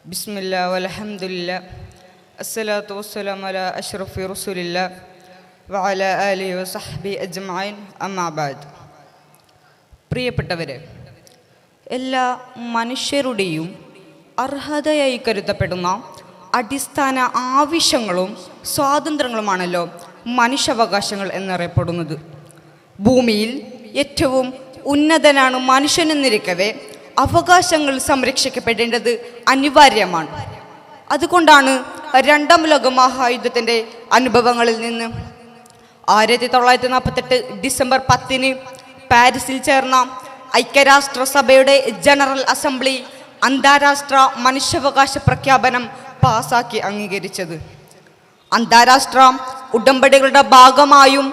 ബിസ്മില്ലാ വൽഹംദുലില്ലാ അസ്സലാത്തു വസ്സലാമു അലാ അഷ്റഫി റസൂലില്ലാ വഅലാ ആലിഹി വസഹ്ബിഹി അജ്മഈൻ അമ്മാ ബഅദ്. പ്രിയപ്പെട്ടവരെ, എല്ലാ മനുഷ്യരുടെയും അർഹതയായി കരുതപ്പെടുന്ന അടിസ്ഥാന ആവശ്യങ്ങളും സ്വാതന്ത്ര്യങ്ങളുമാണല്ലോ മനുഷ്യാവകാശങ്ങൾ എന്നറിയപ്പെടുന്നത്. ഭൂമിയിൽ ഏറ്റവും ഉന്നതനാണ് മനുഷ്യനെന്നിരിക്കവേ അവകാശങ്ങൾ സംരക്ഷിക്കപ്പെടേണ്ടത് അനിവാര്യമാണ്. അതുകൊണ്ടാണ് രണ്ടാം ലോക മഹായുദ്ധത്തിൻ്റെ അനുഭവങ്ങളിൽ നിന്ന് 1948 ഡിസംബർ 10 പാരീസിൽ ചേർന്ന ഐക്യരാഷ്ട്രസഭയുടെ ജനറൽ അസംബ്ലി അന്താരാഷ്ട്ര മനുഷ്യാവകാശ പ്രഖ്യാപനം പാസാക്കി അംഗീകരിച്ചത്. അന്താരാഷ്ട്ര ഉടമ്പടികളുടെ ഭാഗമായും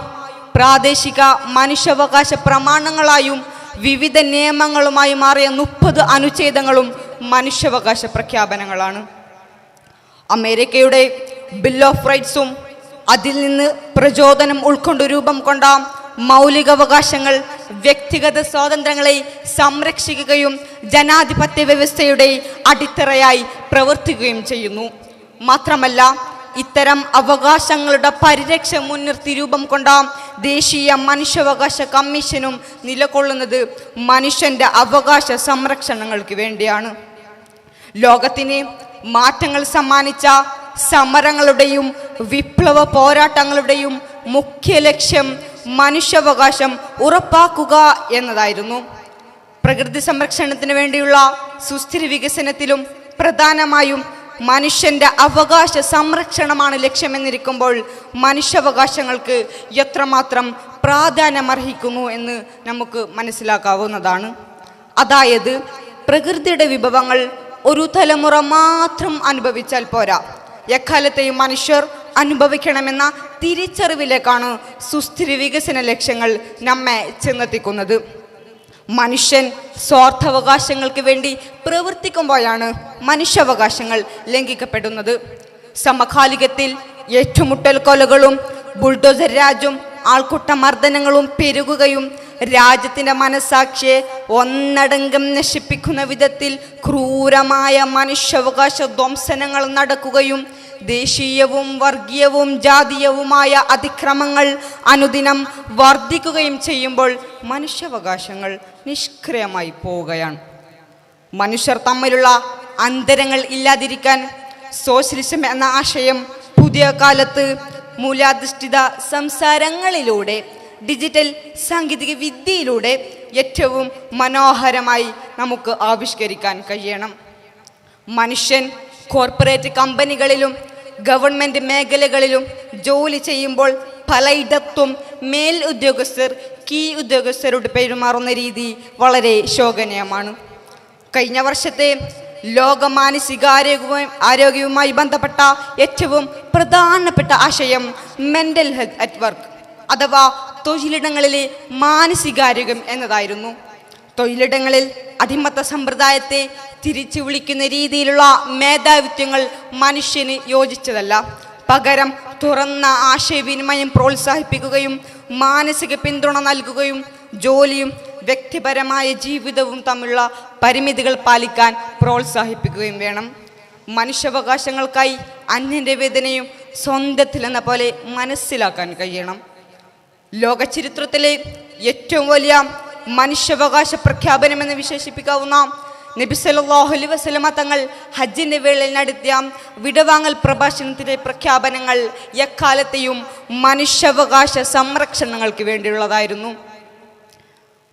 പ്രാദേശിക മനുഷ്യാവകാശ പ്രമാണങ്ങളായും വിവിധ നിയമങ്ങളുമായി മാറിയ 30 അനുച്ഛേദങ്ങളും മനുഷ്യാവകാശ പ്രഖ്യാപനങ്ങളാണ്. അമേരിക്കയുടെ ബിൽ ഓഫ് റൈറ്റ്സും അതിൽ നിന്ന് പ്രചോദനം ഉൾക്കൊണ്ട് രൂപം കൊണ്ട മൗലികാവകാശങ്ങൾ വ്യക്തിഗത സ്വാതന്ത്ര്യങ്ങളെ സംരക്ഷിക്കുകയും ജനാധിപത്യ വ്യവസ്ഥയുടെ അടിത്തറയായി പ്രവർത്തിക്കുകയും ചെയ്യുന്നു. മാത്രമല്ല, ഇത്തരം അവകാശങ്ങളുടെ പരിരക്ഷ മുൻനിർത്തി രൂപം കൊണ്ട ദേശീയ മനുഷ്യാവകാശ കമ്മീഷനും നിലകൊള്ളുന്നത് മനുഷ്യൻ്റെ അവകാശ സംരക്ഷണങ്ങൾക്ക് വേണ്ടിയാണ്. ലോകത്തിന് മാറ്റങ്ങൾ സമ്മാനിച്ച സമരങ്ങളുടെയും വിപ്ലവ പോരാട്ടങ്ങളുടെയും മുഖ്യ ലക്ഷ്യം മനുഷ്യാവകാശം ഉറപ്പാക്കുക എന്നതായിരുന്നു. പ്രകൃതി സംരക്ഷണത്തിന് വേണ്ടിയുള്ള സുസ്ഥിര വികസനത്തിലും പ്രധാനമായും മനുഷ്യൻ്റെ അവകാശ സംരക്ഷണമാണ് ലക്ഷ്യമെന്നിരിക്കുമ്പോൾ മനുഷ്യാവകാശങ്ങൾക്ക് എത്രമാത്രം പ്രാധാന്യമർഹിക്കുന്നു എന്ന് നമുക്ക് മനസ്സിലാക്കാവുന്നതാണ്. അതായത്, പ്രകൃതിയുടെ വിഭവങ്ങൾ ഒരു തലമുറ മാത്രം അനുഭവിച്ചാൽ പോരാ, എക്കാലത്തെയും മനുഷ്യർ അനുഭവിക്കണമെന്ന തിരിച്ചറിവിലേക്കാണ് സുസ്ഥിര വികസന ലക്ഷ്യങ്ങൾ നമ്മെ ചെന്നെത്തിക്കുന്നത്. മനുഷ്യൻ സ്വാർത്ഥവകാശങ്ങൾക്ക് വേണ്ടി പ്രവർത്തിക്കുമ്പോഴാണ് മനുഷ്യാവകാശങ്ങൾ ലംഘിക്കപ്പെടുന്നത്. സമകാലികത്തിൽ ഏറ്റുമുട്ടൽ കൊലകളും ബുൾഡോസർ രാജും ആൾക്കൂട്ട മർദ്ദനങ്ങളും പെരുകുകയും രാജ്യത്തിൻ്റെ മനസാക്ഷിയെ ഒന്നടങ്കം നശിപ്പിക്കുന്ന വിധത്തിൽ ക്രൂരമായ മനുഷ്യാവകാശ ധ്വംസനങ്ങൾ നടക്കുകയും ദേശീയവും വർഗീയവും ജാതീയവുമായ അതിക്രമങ്ങൾ അനുദിനം വർദ്ധിക്കുകയും ചെയ്യുമ്പോൾ മനുഷ്യാവകാശങ്ങൾ നിഷ്ക്രിയമായി പോവുകയാണ്. മനുഷ്യർ തമ്മിലുള്ള അന്തരങ്ങൾ ഇല്ലാതിരിക്കാൻ സോഷ്യലിസം എന്ന ആശയം പുതിയ കാലത്ത് മൂല്യാധിഷ്ഠിത സംസാരങ്ങളിലൂടെ ഡിജിറ്റൽ സാങ്കേതിക വിദ്യയിലൂടെ ഏറ്റവും മനോഹരമായി നമുക്ക് ആവിഷ്കരിക്കാൻ കഴിയണം. മനുഷ്യൻ കോർപ്പറേറ്റ് കമ്പനികളിലും ഗവൺമെൻറ് മേഖലകളിലും ജോലി ചെയ്യുമ്പോൾ പലയിടത്തും മേൽ ഉദ്യോഗസ്ഥർ കീഴ് ഉദ്യോഗസ്ഥരോട് പെരുമാറുന്ന രീതി വളരെ ശോചനീയമാണ്. കഴിഞ്ഞ വർഷത്തെ ലോക മാനസികാരോഗ്യവുമായി ബന്ധപ്പെട്ട ഏറ്റവും പ്രധാനപ്പെട്ട ആശയം മെൻ്റൽ ഹെൽത്ത് അറ്റ് വർക്ക് അഥവാ തൊഴിലിടങ്ങളിലെ മാനസികാരോഗ്യം എന്നതായിരുന്നു. തൊഴിലിടങ്ങളിൽ അടിമത്ത സമ്പ്രദായത്തെ തിരിച്ചു വിളിക്കുന്ന രീതിയിലുള്ള മേധാവിത്വങ്ങൾ മനുഷ്യന് യോജിച്ചതല്ല. പകരം തുറന്ന ആശയവിനിമയം പ്രോത്സാഹിപ്പിക്കുകയും മാനസിക പിന്തുണ നൽകുകയും ജോലിയും വ്യക്തിപരമായ ജീവിതവും തമ്മിലുള്ള പരിമിതികൾ പാലിക്കാൻ പ്രോത്സാഹിപ്പിക്കുകയും വേണം. മനുഷ്യാവകാശങ്ങൾക്കായി അന്യൻ്റെ വേദനയും സ്വന്തത്തിലെന്ന പോലെ മനസ്സിലാക്കാൻ കഴിയണം. ലോക ചരിത്രത്തിലെ ഏറ്റവും വലിയ മനുഷ്യാവകാശ പ്രഖ്യാപനമെന്ന് വിശേഷിപ്പിക്കാവുന്ന നബി സല്ലല്ലാഹു അലൈഹി വസല്ലമ തങ്ങൾ ഹജ്ജിൻ്റെ വേളയിൽ നടത്തിയ വിടവാങ്ങൽ പ്രഭാഷണത്തിൻ്റെ പ്രഖ്യാപനങ്ങൾ എക്കാലത്തെയും മനുഷ്യാവകാശ സംരക്ഷണങ്ങൾക്ക് വേണ്ടിയുള്ളതായിരുന്നു.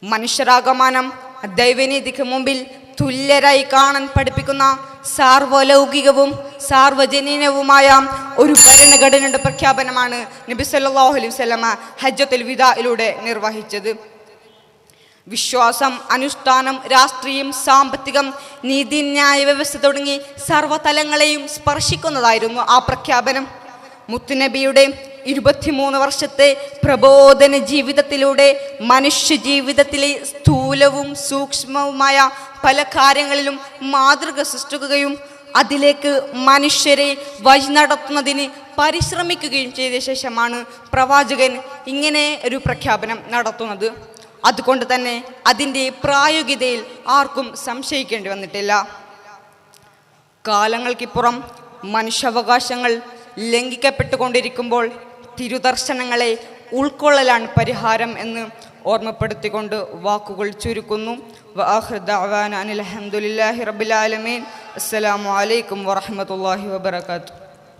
മനുഷ്യരാകമാനം ദൈവനീതിക്ക് മുമ്പിൽ തുല്യരായി കാണാൻ പഠിപ്പിക്കുന്ന സാർവലൗകികവും സാർവജനീനവുമായ ഒരു ഭരണഘടനയുടെ പ്രഖ്യാപനമാണ് നബി സല്ലല്ലാഹു അലൈഹി വസല്ലമ ഹജ്ജത്തുൽ വിദായിലൂടെ നിർവഹിച്ചത്. വിശ്വാസം, അനുഷ്ഠാനം, രാഷ്ട്രീയം, സാമ്പത്തികം, നീതിന്യായ വ്യവസ്ഥ തുടങ്ങി സർവ്വതലങ്ങളെയും സ്പർശിക്കുന്നതായിരുന്നു ആ പ്രഖ്യാപനം. മുത്തുനബിയുടെ 23 വർഷത്തെ പ്രബോധന ജീവിതത്തിലൂടെ മനുഷ്യ ജീവിതത്തിലെ സ്ഥൂലവും സൂക്ഷ്മവുമായ പല കാര്യങ്ങളിലും മാതൃക സൃഷ്ടിക്കുകയും അതിലേക്ക് മനുഷ്യരെ വഴി നടത്തുന്നതിന് പരിശ്രമിക്കുകയും ചെയ്ത ശേഷമാണ് പ്രവാചകൻ ഇങ്ങനെ ഒരു പ്രഖ്യാപനം നടത്തുന്നത്. അതുകൊണ്ട് തന്നെ അതിൻ്റെ പ്രായോഗികതയിൽ ആർക്കും സംശയിക്കേണ്ടി വന്നിട്ടില്ല. കാലങ്ങൾക്കിപ്പുറം മനുഷ്യാവകാശങ്ങൾ ലംഘിക്കപ്പെട്ടുകൊണ്ടിരിക്കുമ്പോൾ തിരുദർശനങ്ങളെ ഉൾക്കൊള്ളലാണ് പരിഹാരം എന്ന് ഓർമ്മപ്പെടുത്തിക്കൊണ്ട് വാക്കുകൾ ചുരുക്കുന്നു. വആഖിറു ദഅ്വാനാ അനിൽ ഹംദുലില്ലാഹി റബ്ബിൽ ആലമീൻ. അസ്സലാമു അലൈക്കും വറഹ്മത്തുള്ളാഹി വബറകാതുഹു.